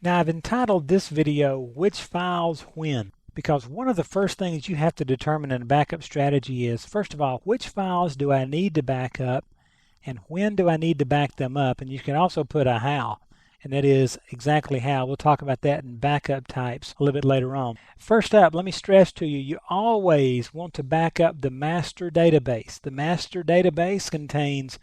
Now I've entitled this video, Which Files When? Because one of the first things you have to determine in a backup strategy is, first of all, which files do I need to back up and when do I need to back them up? And you can also put a how, and that is exactly how. We'll talk about that in backup types a little bit later on. First up, let me stress to you, you always want to back up the master database. The master database contains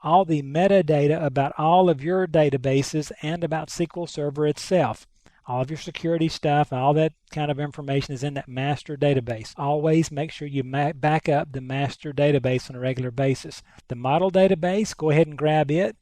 all the metadata about all of your databases and about SQL Server itself. All of your security stuff, all that kind of information is in that master database. Always make sure you back up the master database on a regular basis. The model database, go ahead and grab it.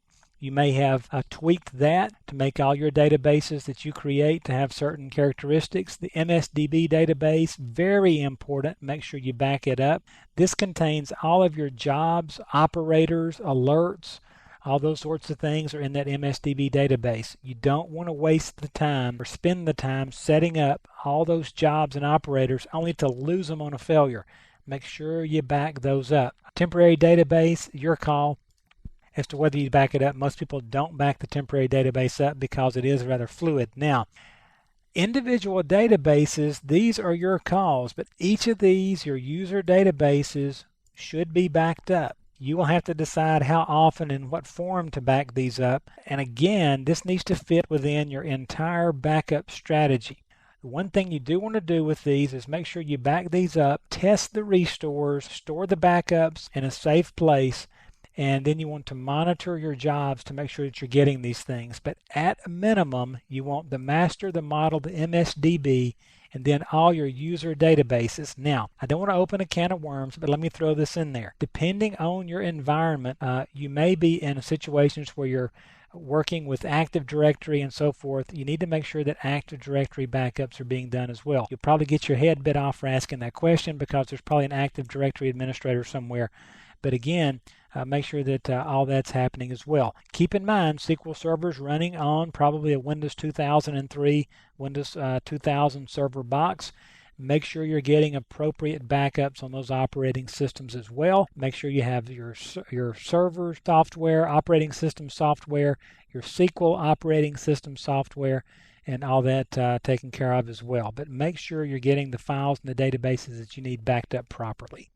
You may have tweaked that to make all your databases that you create to have certain characteristics. The MSDB database, very important. Make sure you back it up. This contains all of your jobs, operators, alerts, all those sorts of things are in that MSDB database. You don't want to waste the time or spend the time setting up all those jobs and operators only to lose them on a failure. Make sure you back those up. Temporary database, your call as to whether you back it up. Most people don't back the temporary database up because it is rather fluid. Now, individual databases, these are your calls, but each of these, your user databases, should be backed up. You will have to decide how often and what form to back these up. And again, this needs to fit within your entire backup strategy. The one thing you do want to do with these is make sure you back these up, test the restores, store the backups in a safe place, and then you want to monitor your jobs to make sure that you're getting these things. But at a minimum, you want the master, the model, the MSDB, and then all your user databases. Now, I don't want to open a can of worms, but let me throw this in there. Depending on your environment, you may be in situations where you're working with Active Directory and so forth. You need to make sure that Active Directory backups are being done as well. You'll probably get your head bit off for asking that question because there's probably an Active Directory administrator somewhere. But again, make sure that all that's happening as well. Keep in mind, SQL Server is running on probably a Windows 2003, Windows 2000 server box. Make sure you're getting appropriate backups on those operating systems as well. Make sure you have your server software, operating system software, your SQL operating system software, and all that taken care of as well. But make sure you're getting the files and the databases that you need backed up properly.